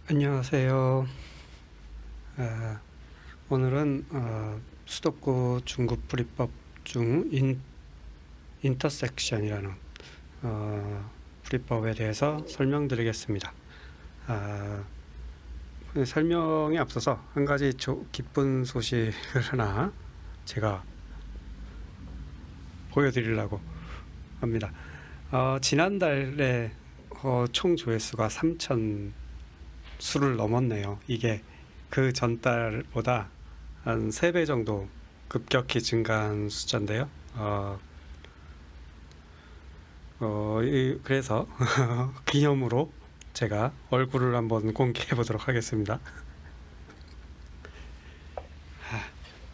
안녕하세요. 오늘은 수도쿠 중급 풀이법 중 인터섹션이라는 풀이법에 대해서 설명드리겠습니다. 아, 설명에 앞서서 한 가지 기쁜 소식을 하나 제가 보여드리려고 합니다. 지난달에 총 조회수가 3천 수를 넘었네요. 이게 그 전달보다 한 3배 정도 급격히 증가한 숫자인데요. 그래서 기념으로 제가 얼굴을 한번 공개해 보도록 하겠습니다.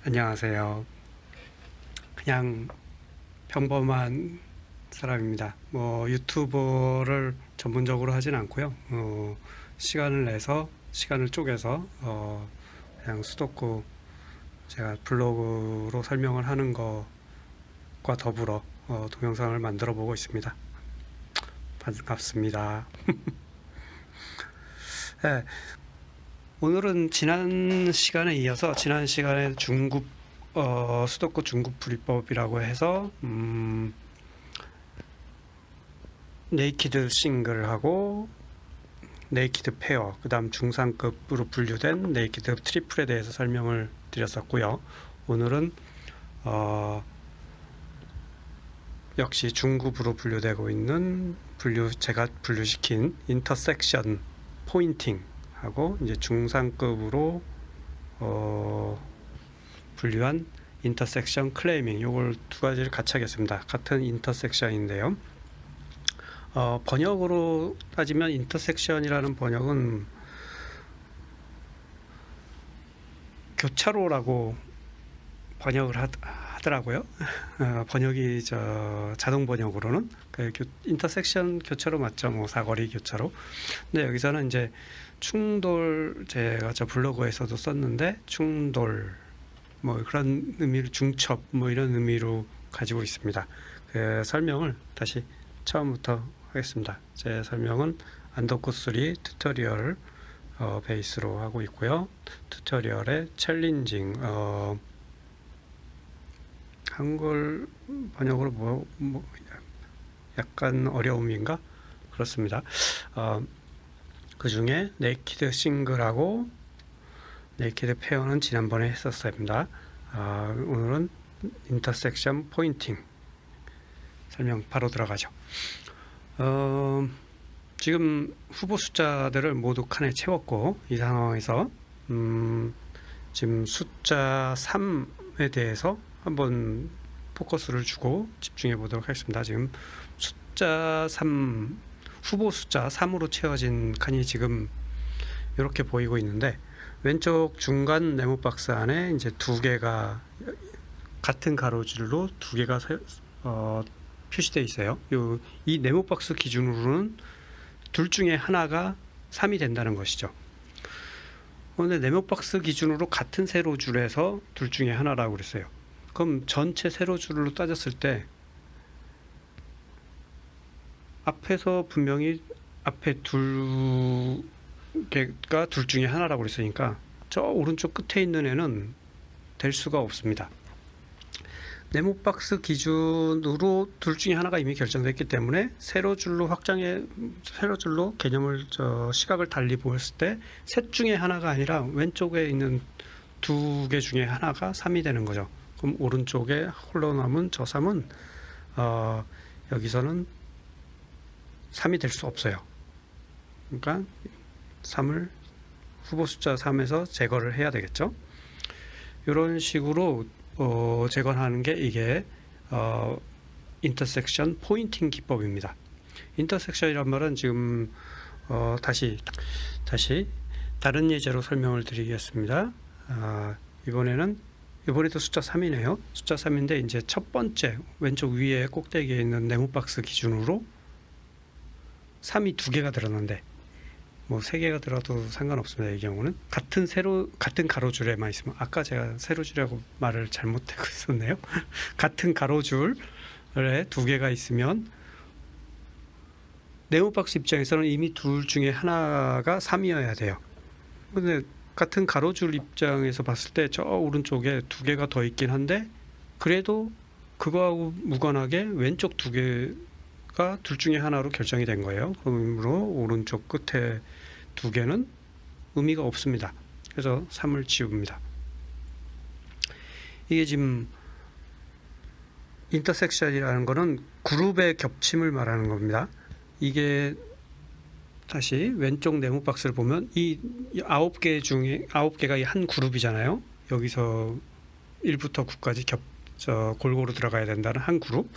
안녕하세요. 그냥 평범한 사람입니다. 유튜버를 전문적으로 하진 않고요. 시간을 쪼개서 그냥 수도쿠 제가 블로그로 설명을 하는 것과 더불어 동영상을 만들어 보고 있습니다. 반갑습니다. 네, 오늘은 지난 시간에 수도쿠 중급 풀이법이라고 해서 네이키드 싱글하고 네이키드 페어, 그 다음 중상급으로 분류된 네이키드 트리플에 대해서 설명을 드렸었고요. 오늘은 역시 중급으로 분류되고 있는 제가 분류시킨 인터섹션 포인팅하고 이제 중상급으로 분류한 인터섹션 클레이밍, 요걸 두 가지를 같이 하겠습니다. 같은 인터섹션인데요. 번역으로 따지면 인터섹션이라는 번역은 교차로라고 번역을 하더라고요. 번역이 자동 번역으로는 인터섹션 교차로 맞죠? 사거리 교차로. 근데 여기서는 이제 충돌, 제가 블로그에서도 썼는데 충돌 그런 의미를 중첩 이런 의미로 가지고 있습니다. 그 설명을 다시 처음부터 하겠습니다. 제 설명은 안도쿠 3 튜토리얼 베이스로 하고 있고요. 튜토리얼의 챌린징, 한글 번역으로 약간 어려움인가? 그렇습니다. 그 중에 네이키드 싱글하고 네이키드 페어는 지난번에 했었습니다. 오늘은 인터섹션 포인팅 설명 바로 들어가죠. 지금 후보 숫자들을 모두 칸에 채웠고, 이 상황에서 지금 숫자 3에 대해서 한번 포커스를 주고 집중해 보도록 하겠습니다. 지금 후보 숫자 3으로 채워진 칸이 지금 이렇게 보이고 있는데, 왼쪽 중간 네모 박스 안에 이제 두 개가 같은 가로줄로 두 개가 표시되어 있어요. 이 네모 박스 기준으로는 둘 중에 하나가 3이 된다는 것이죠. 근데 네모 박스 기준으로 같은 세로줄에서 둘 중에 하나라고 그랬어요. 그럼 전체 세로줄로 따졌을 때 앞에서 분명히 앞에 두 개가 둘 중에 하나라고 그랬으니까 저 오른쪽 끝에 있는 애는 될 수가 없습니다. 네모박스 기준으로 둘 중에 하나가 이미 결정됐기 때문에 세로줄로 개념을 시각을 달리 보았을 때 셋 중에 하나가 아니라 왼쪽에 있는 두 개 중에 하나가 3이 되는 거죠. 그럼 오른쪽에 홀로 남은 저 3은 여기서는 3이 될 수 없어요. 그러니까 3을 후보 숫자 3에서 제거를 해야 되겠죠. 이런 식으로 제거하는 게 이게 인터섹션 포인팅 기법입니다. 인터섹션이란 말은 지금 다시 다른 예제로 설명을 드리겠습니다. 이번에도 숫자 3이네요. 숫자 3인데 이제 첫 번째 왼쪽 위에 꼭대기에 있는 네모박스 기준으로 3이 두 개가 들었는데 3개가 들어도 상관없습니다. 이 경우는 같은 가로줄에만 있으면, 아까 제가 세로줄이라고 말을 잘못하고 있었네요. 같은 가로줄에 두 개가 있으면 네모박스 입장에서는 이미 둘 중에 하나가 3이어야 돼요. 근데 같은 가로줄 입장에서 봤을 때 저 오른쪽에 두 개가 더 있긴 한데 그래도 그거하고 무관하게 왼쪽 두 개가 둘 중에 하나로 결정이 된 거예요. 그러므로 오른쪽 끝에 두 개는 의미가 없습니다. 그래서 3을 지웁니다. 이게 지금 인터섹션이라는 거는 그룹의 겹침을 말하는 겁니다. 이게 다시 왼쪽 네모 박스를 보면 이 9개 중에 9개가 이 한 그룹이잖아요. 여기서 1부터 9까지 골고루 들어가야 된다는 한 그룹.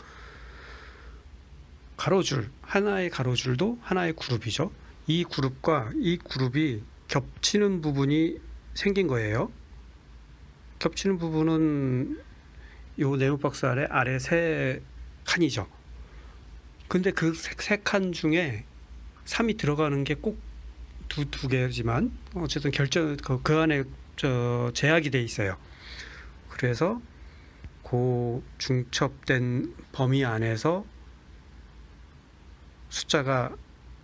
가로줄, 하나의 가로줄도 하나의 그룹이죠. 이 그룹과 이 그룹이 겹치는 부분이 생긴 거예요. 겹치는 부분은 요 네모 박스 아래 세 칸이죠. 근데 그 세 칸 중에 3이 들어가는 게 꼭 두 개지만 어쨌든 그 안에 제약이 돼 있어요. 그래서 그 중첩된 범위 안에서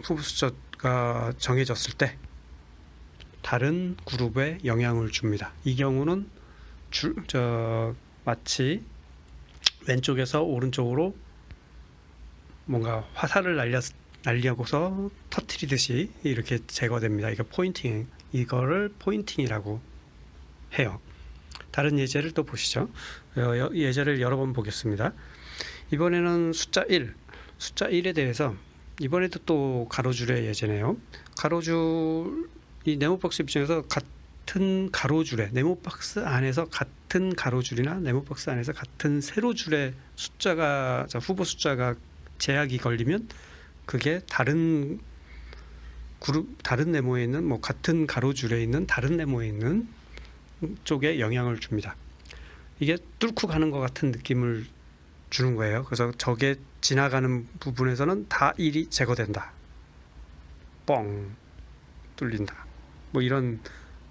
후보 숫자가 정해졌을 때 다른 그룹에 영향을 줍니다. 이 경우는 마치 왼쪽에서 오른쪽으로 뭔가 화살을 날려고서 터트리듯이 이렇게 제거됩니다. 이거를 포인팅이라고 해요. 다른 예제를 또 보시죠. 예제를 여러 번 보겠습니다. 이번에는 숫자 1에 대해서 이번에도 또 가로줄의 예제네요. 이 네모박스 입장에서 같은 가로줄에 네모박스 안에서 같은 가로줄이나 네모박스 안에서 같은 세로줄의 후보 숫자가 제약이 걸리면 그게 다른 네모에 있는 같은 가로줄에 있는 다른 네모에 있는 쪽에 영향을 줍니다. 이게 뚫고 가는 것 같은 느낌을 주는 거예요. 그래서 저게 지나가는 부분에서는 다 1이 제거된다. 뻥 뚫린다. 이런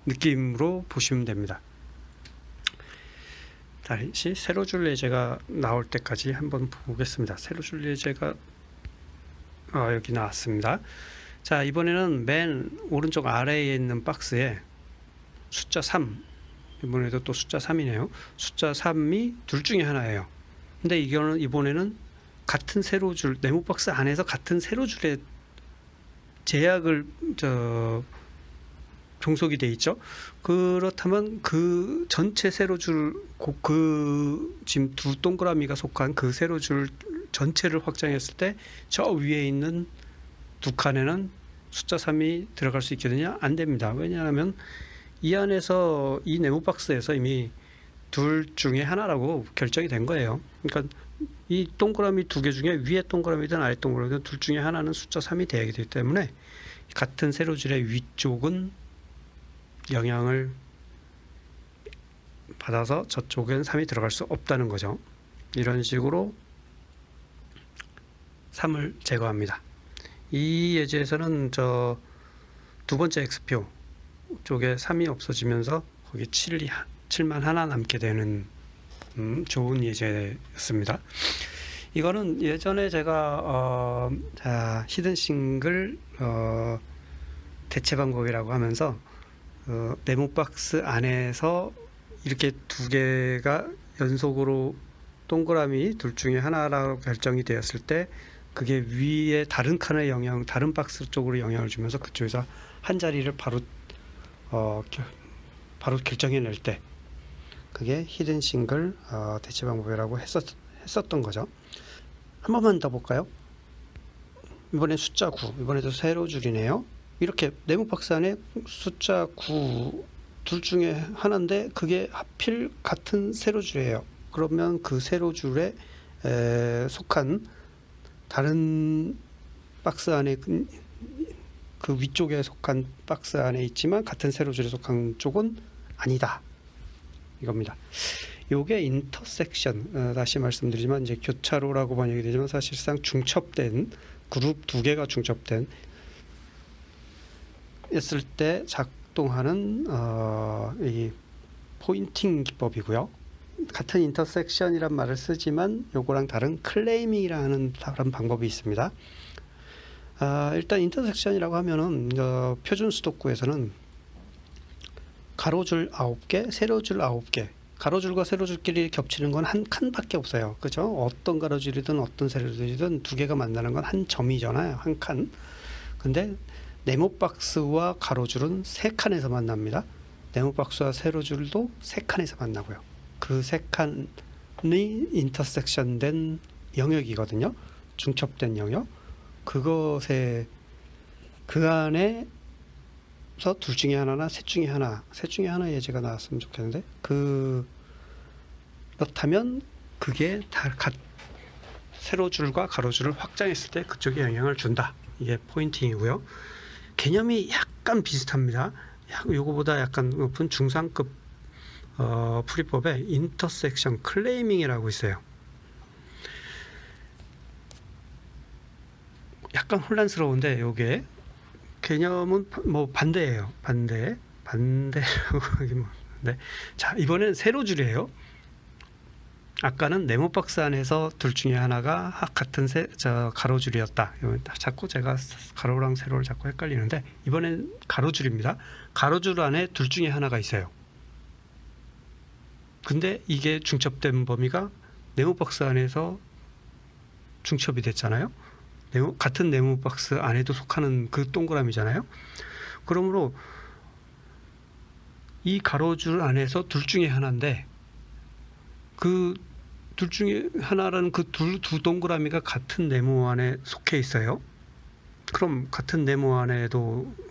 느낌으로 보시면 됩니다. 다시 세로줄 예제가 나올 때까지 한번 보겠습니다. 세로줄 예제가 여기 나왔습니다. 자, 이번에는 맨 오른쪽 아래에 있는 박스에 숫자 3, 이번에도 또 숫자 3이네요. 숫자 3이 둘 중에 하나예요. 근데 이번에는 같은 세로줄, 네모박스 안에서 같은 세로줄에 제약을 종속이 돼 있죠. 그렇다면 그 전체 세로줄, 지금 두 동그라미가 속한 그 세로줄 전체를 확장했을 때 저 위에 있는 두 칸에는 숫자 3이 들어갈 수 있거든요. 안 됩니다. 왜냐하면 이 안에서 이 네모박스에서 이미 둘 중에 하나라고 결정이 된 거예요. 그러니까 이 동그라미 두 개 중에 위에 동그라미든 아래 동그라미든 둘 중에 하나는 숫자 3이 되기 때문에 같은 세로줄의 위쪽은 영향을 받아서 저쪽엔 3이 들어갈 수 없다는 거죠. 이런 식으로 3을 제거합니다. 이 예제에서는 두 번째 X표 쪽에 3이 없어지면서 거기 7만 하나 남게 되는 좋은 예제였습니다. 이거는 예전에 제가 히든 싱글 대체 방법이라고 하면서 네모박스 안에서 이렇게 두 개가 연속으로 동그라미 둘 중에 하나라고 결정이 되었을 때 그게 위에 다른 칸의 다른 박스 쪽으로 영향을 주면서 그쪽에서 한 자리를 바로 결정해낼 때 그게 히든 싱글 대체 방법이라고 했었던 거죠. 한 번만 더 볼까요? 이번에 숫자 9, 이번에도 세로줄이네요. 이렇게 네모박스 안에 숫자 9 둘 중에 하나인데 그게 하필 같은 세로줄이에요. 그러면 그 세로줄에 속한 다른 박스 안에 그 위쪽에 속한 박스 안에 있지만 같은 세로줄에 속한 쪽은 아니다. 이겁니다. 요게 인터섹션, 다시 말씀드리지만 이제 교차로라고 번역이 되지만 사실상 중첩된 그룹 두 개가 중첩된 했을 때 작동하는 이 포인팅 기법이고요. 같은 인터섹션이란 말을 쓰지만 요거랑 다른 클레이밍이라는 다른 방법이 있습니다. 일단 인터섹션이라고 하면은 표준 수도구에서는 가로줄 9개, 세로줄 9개. 가로줄과 세로줄끼리 겹치는 건 한 칸밖에 없어요. 그죠? 어떤 가로줄이든 어떤 세로줄이든 두 개가 만나는 건 한 점이잖아요. 한 칸. 근데 네모 박스와 가로줄은 세 칸에서 만납니다. 네모 박스와 세로줄도 세 칸에서 만나고요. 그 세 칸이 인터섹션 된 영역이거든요. 중첩된 영역. 그것에 그 안에서 둘 중에 하나나 셋 중에 하나 예제가 나왔으면 좋겠는데, 그렇다면 그게 다 세로줄과 가로줄을 확장했을 때 그쪽에 영향을 준다. 이게 포인팅이고요. 개념이 약간 비슷합니다. 요거보다 약간 높은 중상급 풀이법에 인터섹션 클레이밍이라고 있어요. 약간 혼란스러운데 요게 개념은 뭐 반대예요. 반대라고 하긴 네. 자, 이번엔 세로줄이에요. 아까는 네모 박스 안에서 둘 중에 하나가 같은 가로줄이었다. 자꾸 제가 가로랑 세로를 자꾸 헷갈리는데, 이번엔 가로줄입니다. 가로줄 안에 둘 중에 하나가 있어요. 근데 이게 중첩된 범위가 네모 박스 안에서 중첩이 됐잖아요. 같은 네모 박스 안에도 속하는 그 동그라미잖아요. 그러므로 이 가로줄 안에서 둘 중에 하나인데, 그 둘 중에 하나라는 그 두 동그라미가 같은 네모 안에 속해 있어요. 그럼 같은 네모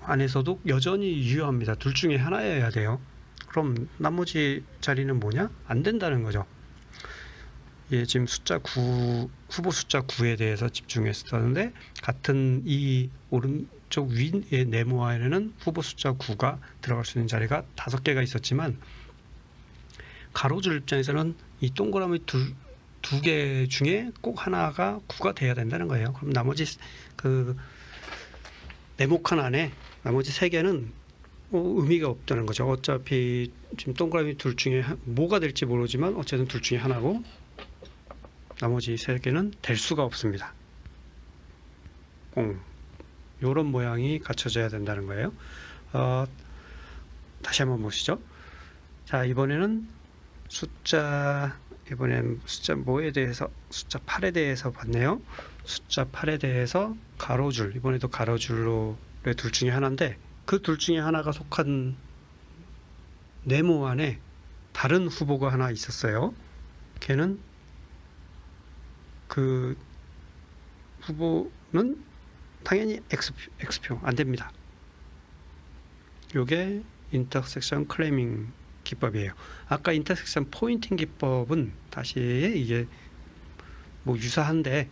안에서도 여전히 유효합니다. 둘 중에 하나여야 돼요. 그럼 나머지 자리는 뭐냐? 안 된다는 거죠. 예, 지금 후보 숫자 9에 대해서 집중했었는데, 같은 이 오른쪽 위의 네모 안에는 후보 숫자 9가 들어갈 수 있는 자리가 5개가 있었지만, 가로줄 입장에서는 이 동그라미 두 개 중에 꼭 하나가 9가 돼야 된다는 거예요. 그럼 나머지 그 네모칸 안에 나머지 3개는 의미가 없다는 거죠. 어차피 지금 동그라미 둘 중에 뭐가 될지 모르지만 어쨌든 둘 중에 하나고, 나머지 3개는 될 수가 없습니다. 요런 모양이 갖춰져야 된다는 거예요. 다시 한번 보시죠. 자, 이번엔 숫자 8에 대해서 봤네요. 숫자 8에 대해서 가로줄, 이번에도 가로줄로의 둘 중에 하나인데, 그 둘 중에 하나가 속한 네모 안에 다른 후보가 하나 있었어요. 걔는 그 후보는 당연히 X표 안 됩니다. 요게 인터섹션 클레이밍 기법이에요. 아까 인터섹션 포인팅 기법은 다시 이게 뭐 유사한데,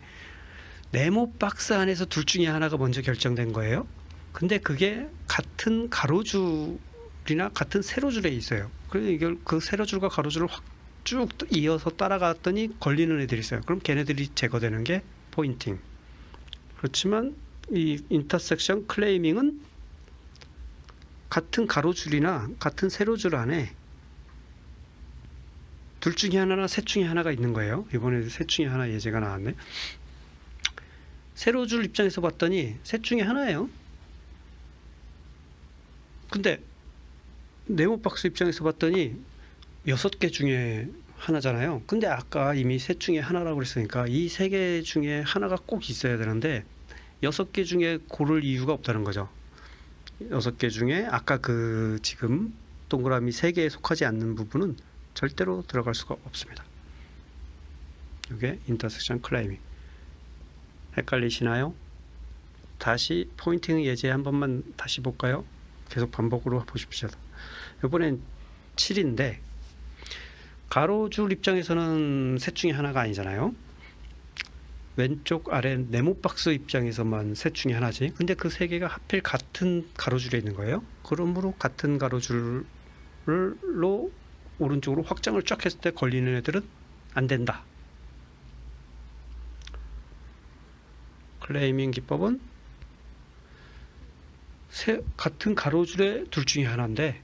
네모 박스 안에서 둘 중에 하나가 먼저 결정된 거예요. 근데 그게 같은 가로줄이나 같은 세로줄에 있어요. 그래서 이걸 그 세로줄과 가로줄을 확 쭉 이어서 따라갔더니 걸리는 애들이 있어요. 그럼 걔네들이 제거되는 게 포인팅. 그렇지만 이 인터섹션 클레이밍은 같은 가로줄이나 같은 세로줄 안에 둘 중에 하나나 셋 중에 하나가 있는 거예요. 이번에 셋 중에 하나 예제가 나왔네. 세로줄 입장에서 봤더니 셋 중에 하나예요. 근데 네모 박스 입장에서 봤더니 6개 중에 하나잖아요. 근데 아까 이미 셋 중에 하나라고 그랬으니까 이 3개 중에 하나가 꼭 있어야 되는데 6개 중에 고를 이유가 없다는 거죠. 6개 중에 아까 그 지금 동그라미 3개에 속하지 않는 부분은 절대로 들어갈 수가 없습니다. 이게 인터섹션 클레이밍. 헷갈리시나요? 다시 포인팅 예제 한 번만 다시 볼까요? 계속 반복으로 보십시오. 이번엔 7인데, 가로줄 입장에서는 셋 중에 하나가 아니잖아요. 왼쪽 아래 네모 박스 입장에서만 셋 중에 하나지. 근데 그 3개가 하필 같은 가로줄에 있는 거예요. 그러므로 같은 가로줄로 오른쪽으로 확장을 쫙 했을 때 걸리는 애들은 안 된다. 클레이밍 기법은 같은 가로줄의 둘 중에 하나인데,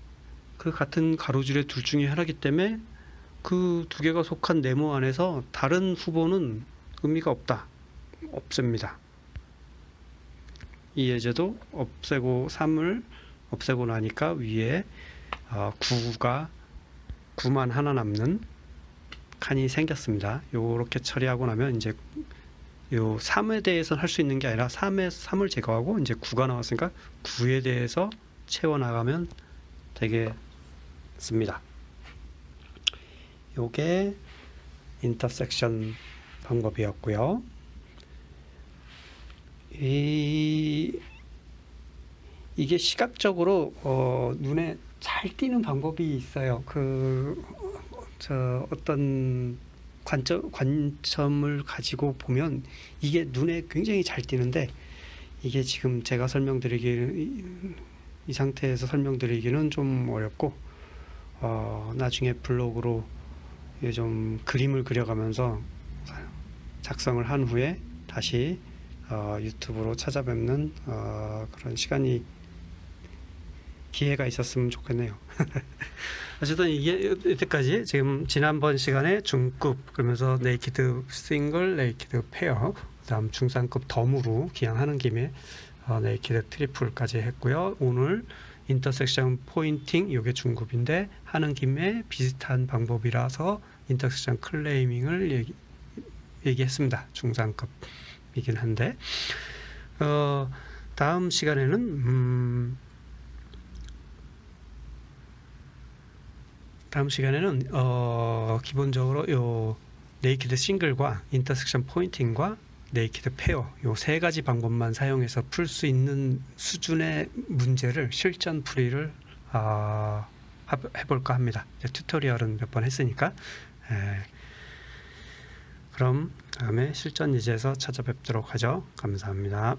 그 같은 가로줄의 둘 중에 하나이기 때문에 그 2개가 속한 네모 안에서 다른 후보는 의미가 없습니다. 이 예제도 없애고 3을 없애고 나니까 위에 9만 하나 남는 칸이 생겼습니다. 요렇게 처리하고 나면 이제 요 3에 대해서 할 수 있는 게 아니라 3을 제거하고 이제 9가 나왔으니까 9에 대해서 채워 나가면 되겠습니다. 요게 인터섹션 방법이었고요. 이게 시각적으로 눈에 잘 띄는 방법이 있어요. 어떤 관점을 가지고 보면 이게 눈에 굉장히 잘 띄는데, 이게 지금 제가 이 상태에서 설명드리기는 좀 어렵고, 나중에 블로그로 좀 그림을 그려가면서 작성을 한 후에 다시 유튜브로 찾아뵙는 그런 기회가 있었으면 좋겠네요. 어쨌든 이게 이때까지 지금 지난번 시간에 중급, 그러면서 네이키드 싱글, 네이키드 페어, 그다음 중상급 덤으로 기양하는 김에 네이키드 트리플까지 했고요. 오늘 인터섹션 포인팅, 이게 중급인데 하는 김에 비슷한 방법이라서 인터섹션 클레이밍을 얘기했습니다. 중상급이긴 한데 다음 시간에는 기본적으로 요 네이키드 싱글과 인터섹션 포인팅과 네이키드 페어 요 세 가지 방법만 사용해서 풀 수 있는 수준의 문제를 실전 풀이를 해볼까 합니다. 튜토리얼은 몇 번 했으니까. 그럼 다음에 실전 예제에서 찾아뵙도록 하죠. 감사합니다.